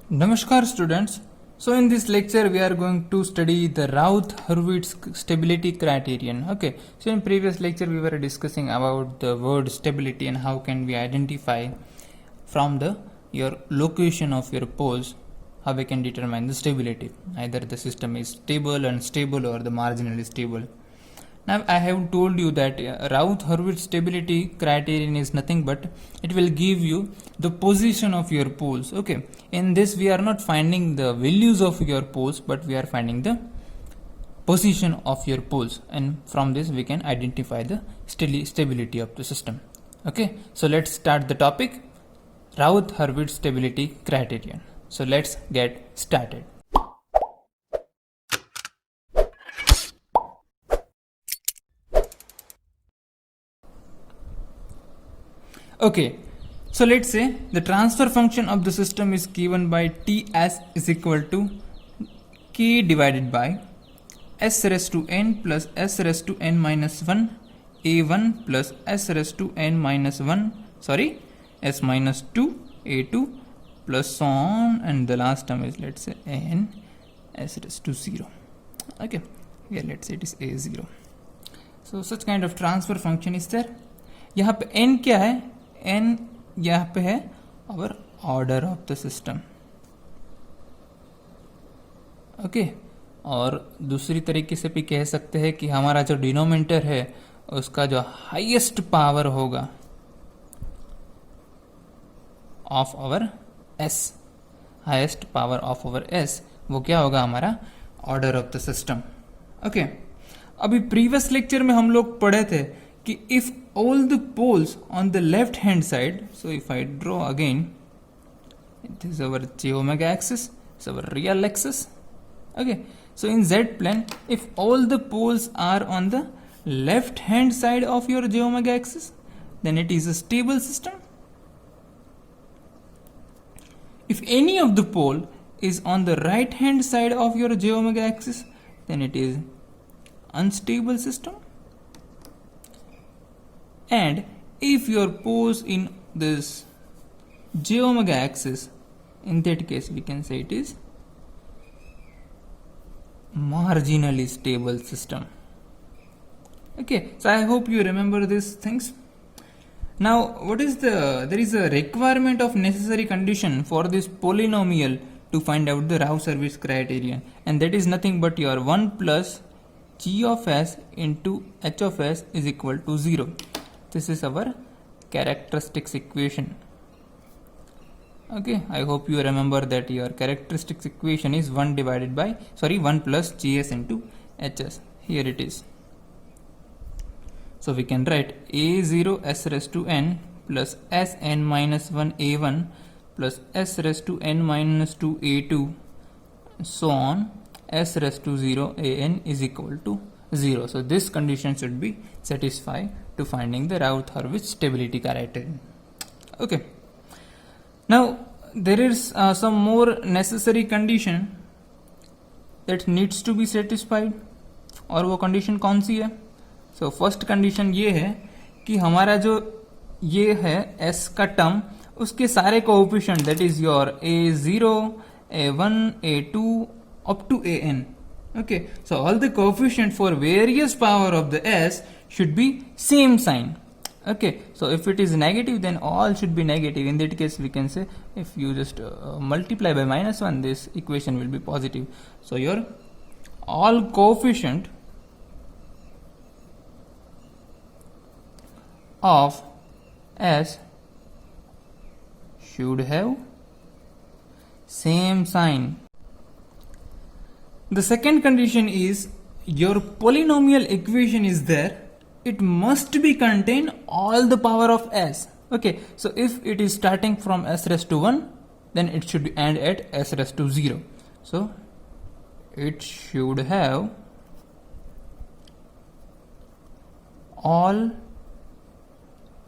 Namaskar students. So in this lecture we are going to study the Routh-Hurwitz stability criterion. Okay. So in previous lecture we were discussing about the word stability and how can we identify from the your location of your poles how we can determine the stability. Either the system is stable, unstable or the marginally stable. Now I have told you that Routh-Hurwitz stability criterion is nothing but it will give you the position of your poles. Okay, in this we are not finding the values of your poles but we are finding the position of your poles, and from this we can identify the stability of the system. Okay, so let's start the topic, Routh-Hurwitz stability criterion. So let's get started. Okay, so let's say the transfer function of the system is given by Ts is equal to k divided by s raised to n plus s raised to n minus 1 a1 plus s raised to n minus 1 s minus 2 a2 plus so on, and the last term is let's say n s raised to 0. Okay, here let's say it is a0. So such kind of transfer function is there. यहाँ पे n क्या है? n यहाँ पे है our order of the system. Okay, और दूसरी तरीके से भी कह सकते हैं कि हमारा जो डिनोमिनेटर है उसका जो हाईएस्ट पावर होगा of our s, highest power of our s, वो क्या होगा? हमारा order of the system. Okay, अभी प्रीवियस लेक्चर में हम लोग पढ़े थे कि if all the poles on the left hand side, so if I draw again, it is our j omega axis, it's our real axis. Okay, so in z plane, if all the poles are on the left hand side of your j omega axis, then it is a stable system. If any of the pole is on the right hand side of your j omega axis, then it is unstable system. And if your poles in this j omega axis, in that case we can say it is marginally stable system. Okay, so I hope you remember these things. Now what is there is a requirement of necessary condition for this polynomial to find out the Routh-Hurwitz criterion, and that is nothing but your 1 plus g of s into h of s is equal to 0. This is our characteristics equation. Okay, I hope you remember that your characteristics equation is 1 plus gs into hs. Here it is. So we can write a0 s raised to n plus sn minus 1 a1 plus s raised to n minus 2 a2 so on s raised to 0 an is equal to 0. So this condition should be satisfied to finding the Routh-Hurwitz stability criterion. Okay, now there is some more necessary condition that needs to be satisfied, और वो condition कौन सी है? So first condition ये है कि हमारा जो ये है s का टर्म, उसके सारे coefficient that is your a0, a1, a2 up to an. Okay, so all the coefficient for various power of the s should be same sign. Okay, so if it is negative then all should be negative. In that case we can say if you just multiply by minus 1, this equation will be positive. So your all coefficient of s should have same sign. The second condition is your polynomial equation is there, it must be contain all the power of s. Okay, so if it is starting from s raised to 1, then it should end at s raised to 0. So it should have all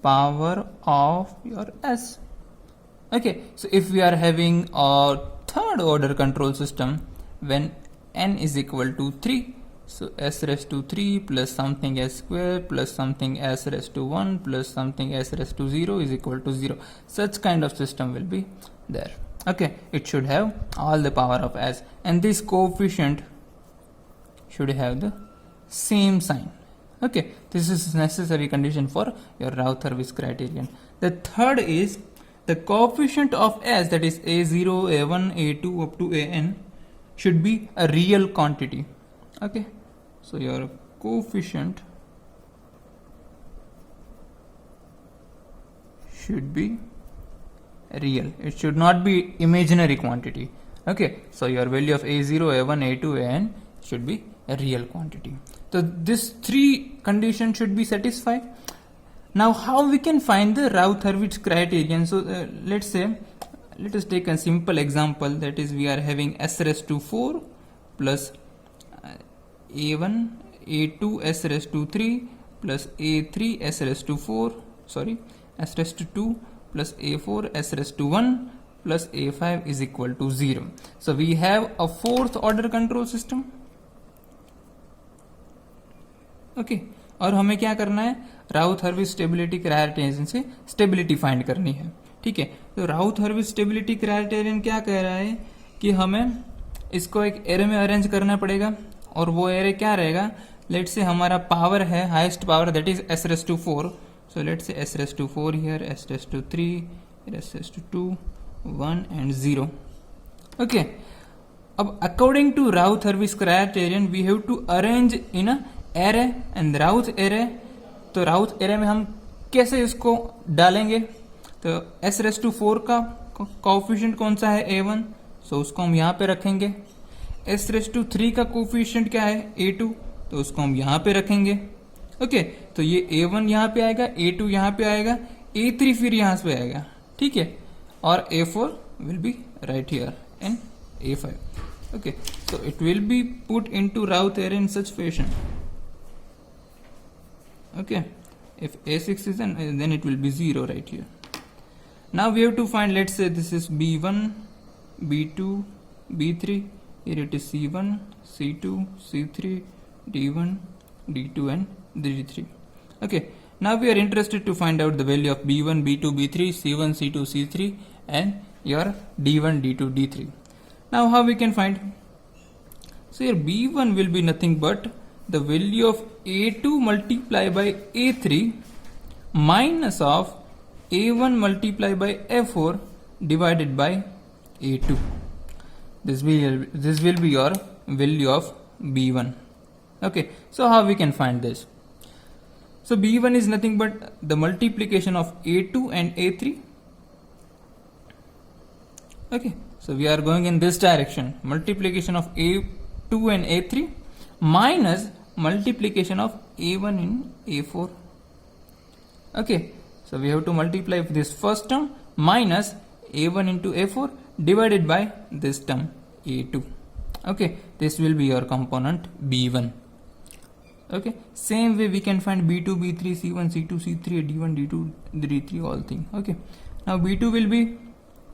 power of your s. Okay, so if we are having a third order control system when n is equal to 3, so s raised to 3 plus something s square plus something s raised to 1 plus something s raised to 0 is equal to 0. Such kind of system will be there. Okay, it should have all the power of s, and this coefficient should have the same sign. Okay, this is necessary condition for your Rautherwitz criterion. The third is the coefficient of s, that is a0, a1, a2 up to an, should be a real quantity. Okay, so your coefficient should be real. It should not be imaginary quantity. Okay, so your value of a0, a1, a2, an should be a real quantity. So these three conditions should be satisfied. Now how we can find the Rautherwitz criterion? So let us take a simple example, that is we are having s raised to 4 plus a1, a2 s raised to 3 plus a3 s raised to 4, sorry, s raised to 2 plus a4 s raised to 1 plus a5 is equal to 0. So we have a fourth order control system. Okay और हमें क्या करना है, राउथ-हर्विट्ज stability criterion से stability find करनी है. ठीक है, तो राउथ-हर्विट्ज स्टेबिलिटी क्राइटेरियन क्या कह रहा है कि हमें इसको एक एरे में अरेंज करना पड़ेगा, और वो एरे क्या रहेगा, लेट्स से हमारा पावर है highest power, that is s raised to 4. So let's say s raised to 4 here, s raised to 3, s raised to 2, 1 and 0. Okay, अब according to Routh Hurwitz criterion we have to arrange in a array and Routh array. तो Routh array में हम कैसे इसको डालेंगे, तो s raised to 4 का coefficient कौन सा है, a1, सो उसको हम यहाँ पे रखेंगे. s raised to 3 का कोफिशिएंट क्या है, a2, तो उसको हम यहाँ पे रखेंगे. ओके, तो ये a1 यहाँ पे आएगा, a2 यहाँ पे आएगा, a3 फिर यहाँ पे आएगा. ठीक है, और a4 will be right here and a5. Okay, so it will be put into Routh array in such fashion. Okay, if a6 is then it will be 0 right here. Now we have to find, let's say this is b1, b2, b3, here it is c1, c2, c3, d1, d2 and d3. Okay, now we are interested to find out the value of b1, b2, b3, c1, c2, c3 and your d1, d2, d3. Now how we can find, so here b1 will be nothing but the value of a2 multiplied by a3 minus of a1 multiplied by a4 divided by a2. This will be your value of b1. Okay, so how we can find this? So b1 is nothing but the multiplication of a2 and a3. Okay, so we are going in this direction, multiplication of a2 and a3 minus multiplication of a1 in a4. Okay, so we have to multiply this first term minus a1 into a4 divided by this term a2. Okay, this will be your component b1. Okay, same way we can find b2, b3, c1, c2, c3, d1, d2, d3, all thing. Okay, now b2 will be,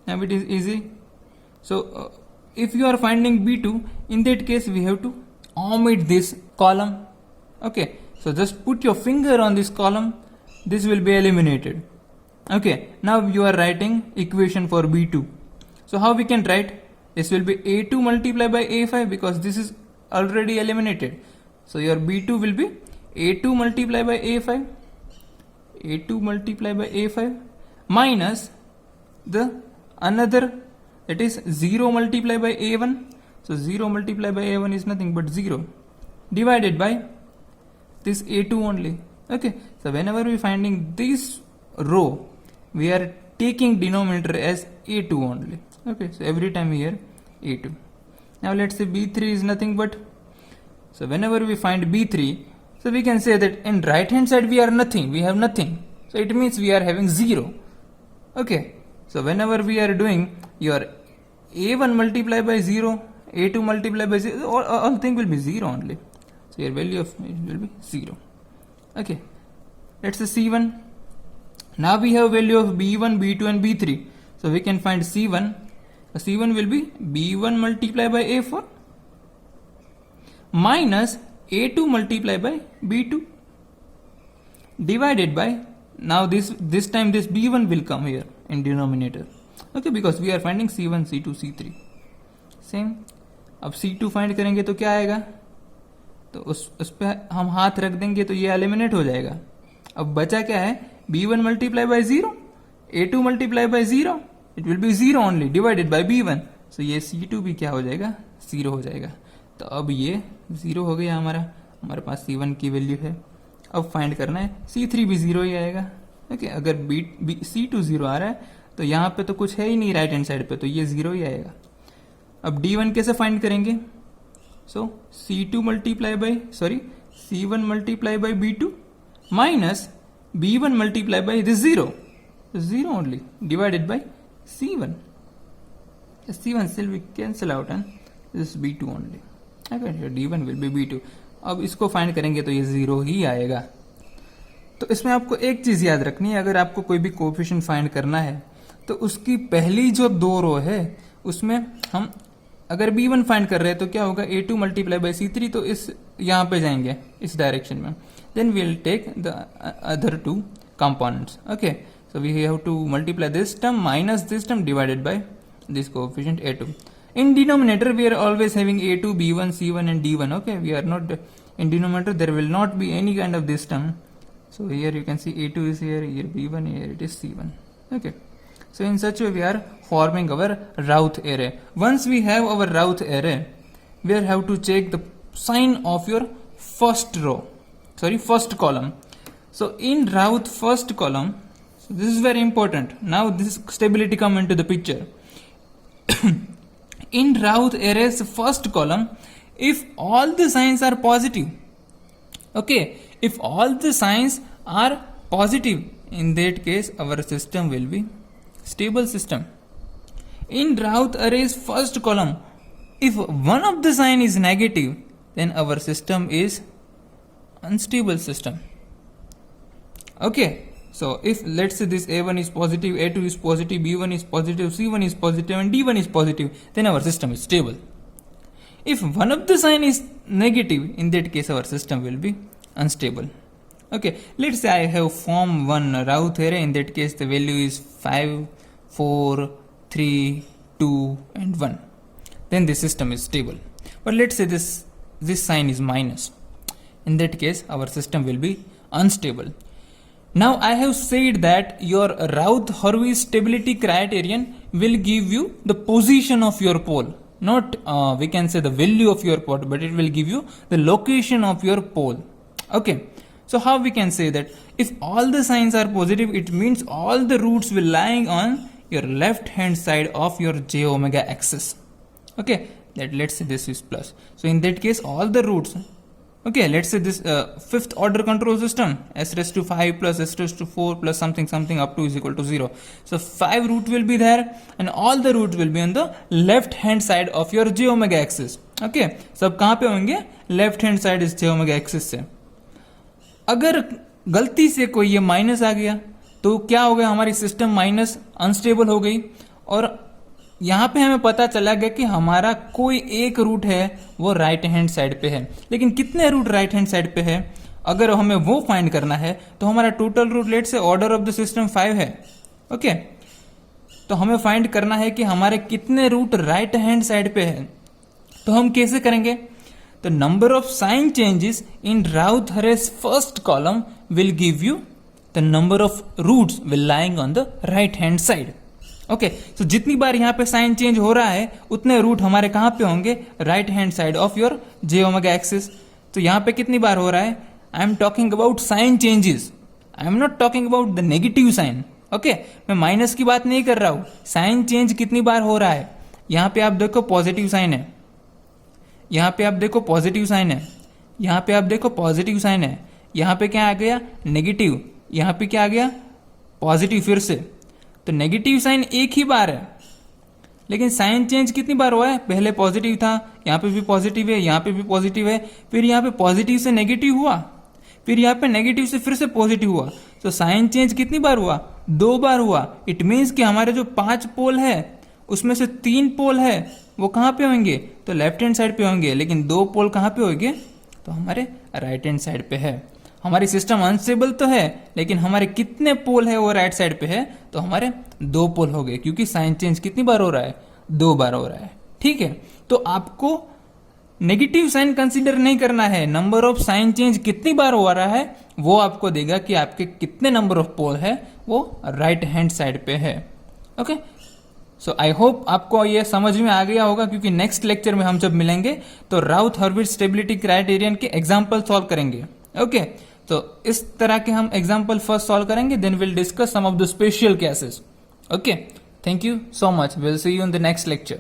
now it is easy. So if you are finding b2, in that case we have to omit this column. Okay, so just put your finger on this column, this will be eliminated. Okay, now you are writing equation for b2. So how we can write, this will be a2 multiplied by a5 because this is already eliminated. So your b2 will be a2 multiplied by a5, a2 multiplied by a5 minus the another, that is 0 multiplied by a1. So 0 multiplied by a1 is nothing but 0 divided by this a2 only. Okay, so whenever we finding this row, we are taking denominator as a2 only. Okay, so every time here a2. Now let's say b3 is nothing but, so whenever we find b3, so we can say that in right hand side we are nothing, we have nothing, so it means we are having 0. Okay, so whenever we are doing your a1 multiplied by 0, a2 multiplied by 0, all thing will be 0 only. So your value of it will be 0. Okay, let's say c1. Now we have value of b1, b2 and b3. So we can find c1. c1 will be b1 multiplied by a4 minus a2 multiplied by b2 divided by, now this time this b1 will come here in denominator. Okay, because we are finding C1, C2, C3 same. अब C2 find करेंगे तो क्या आएगा, तो उस पर हम हाथ रख देंगे तो ये एलिमिनेट हो जाएगा। अब बचा क्या है, B1 multiply by 0, A2 multiply by 0, it will be 0 only divided by B1, सो ये C2 भी क्या हो जाएगा, 0 हो जाएगा। तो अब ये 0 हो गया हमारे पास C1 की वैल्यू है। अब फाइंड करना है C3 भी 0 ही आएगा। ओके, अगर C2 0 आ रहा है तो यहाँ पे तो कुछ है ही नहीं राइट हैंड साइड पे, तो ये 0 ही आएगा। अब D1 कैसे फाइंड करेंगे, सो C1 multiply by B2 minus B1 multiply by this 0 only divided by C1 still we cancel out and this B2 only. Okay, D1 will be B2. अब इसको find करेंगे तो ये 0 ही आएगा। तो इसमें आपको एक चीज याद रखनी है, अगर आपको कोई भी कोएफिशिएंट फाइंड करना है तो उसकी पहली जो 2 रो है उसमें हम अगर B1 फाइंड कर रहे हैं तो क्या होगा, A2 मल्टीप्लाई बाई C3, तो इस यहाँ पे जाएंगे इस डायरेक्शन में, then we will take the other 2 components. Okay, so we have to multiply this term minus this term divided by this coefficient A2. In denominator we are always having A2, B1, C1 and D1. Okay, we are not in denominator, there will not be any kind of this term. So here you can see A2 is here B1, here it is C1. Okay, so in such way we are forming our Routh array. Once we have our Routh array, we have to check the sign of your first column. So in Routh first column, so this is very important. Now this stability come into the picture. In Routh array's first column, if all the signs are positive, okay, if all the signs are positive, in that case our system will be stable system. In Routh array's first column, if one of the sign is negative, then our system is unstable system. Okay, so if let's say this A1 is positive, A2 is positive, B1 is positive, C1 is positive and D1 is positive, then our system is stable. If one of the sign is negative, in that case our system will be unstable. Okay, let's say I have formed one Routh array, in that case the value is 5, 4, 3, 2 and 1. Then the system is stable. But let's say this sign is minus. In that case our system will be unstable. Now I have said that your Routh-Hurwitz stability criterion will give you the position of your pole, not we can say the value of your pole, but it will give you the location of your pole. Okay, so how we can say that if all the signs are positive, it means all the roots will lying on your left hand side of your j omega axis. Okay, let's say this is plus. So in that case all the roots, okay, let's say this fifth order control system, s raised to 5 plus s raised to 4 plus something up to is equal to 0. So 5 root will be there and all the roots will be on the left hand side of your j omega axis. Okay, सब कहाँ पे होंगे, left hand side इस j omega axis से। अगर गलती से कोई ये माइनस आ गया तो क्या हो गया, हमारी सिस्टम माइनस अनस्टेबल हो गई और यहाँ पे हमें पता चला गया कि हमारा कोई एक रूट है वो राइट हैंड साइड पे है, लेकिन कितने रूट राइट हैंड साइड पे है अगर हमें वो फाइंड करना है तो हमारा टोटल रूट लेट से ऑर्डर ऑफ द सिस्टम 5 है। ओके, तो हमें फाइंड करना है कि हमारे कितने रूट राइट हैंड साइड पे है। तो हम कैसे करेंगे, तो number of sign changes in Routh-Hurwitz first column will give you the number of roots will lying on the right hand side. Okay, so जितनी बार यहाँ पे साइन चेंज हो रहा है उतने रूट हमारे कहाँ पे होंगे, right hand side of your j omega axis. तो यहाँ पे कितनी बार हो रहा है, I am talking about sign changes, I am not talking about the negative sign. Okay, मैं माइनस की बात नहीं कर रहा हूँ, साइन चेंज कितनी बार हो रहा है। यहाँ पे आप देखो पॉजिटिव साइन है, यहाँ पे आप देखो पॉजिटिव साइन है, यहाँ पे आप देखो पॉजिटिव साइन है, यहाँ पे क्या आ गया नेगेटिव, यहाँ पे क्या आ गया पॉजिटिव फिर से। तो नेगेटिव साइन एक ही बार है, लेकिन साइन चेंज कितनी बार हुआ है, पहले पॉजिटिव था, यहाँ पे भी पॉजिटिव है, यहाँ पे भी पॉजिटिव है, फिर यहाँ पे पॉजिटिव से नेगेटिव हुआ, फिर यहाँ पे नेगेटिव से फिर से पॉजिटिव हुआ। तो साइन चेंज कितनी बार हुआ, 2 बार हुआ। इट मीन्स कि हमारे जो 5 पोल है उसमें से 3 पोल है वो कहाँ पे होंगे, तो लेफ्ट हैंड साइड पे होंगे, लेकिन 2 पोल कहाँ पे होंगे, तो हमारे राइट हैंड साइड पे है। हमारी सिस्टम अनस्टेबल तो है, लेकिन हमारे कितने पोल है वो राइट साइड पे है, तो हमारे 2 पोल हो गए, क्योंकि साइन चेंज कितनी बार हो रहा है, 2 बार हो रहा है। ठीक है, तो आपको नेगेटिव साइन कंसीडर नहीं करना है, नंबर ऑफ साइन चेंज कितनी बार हो रहा है वो आपको देगा कि आपके कितने नंबर ऑफ पोल है वो राइट हैंड साइड पे है। ओके, सो आई होप आपको ये समझ में आ गया होगा, क्योंकि नेक्स्ट लेक्चर में हम जब मिलेंगे तो राउथ हर्विट्ज स्टेबिलिटी क्राइटेरियन के एग्जाम्पल सॉल्व करेंगे। ओके, तो इस तरह के हम एग्जाम्पल फर्स्ट सॉल्व करेंगे, then will discuss some of the special cases. Okay, thank you so much, will see you in the next lecture.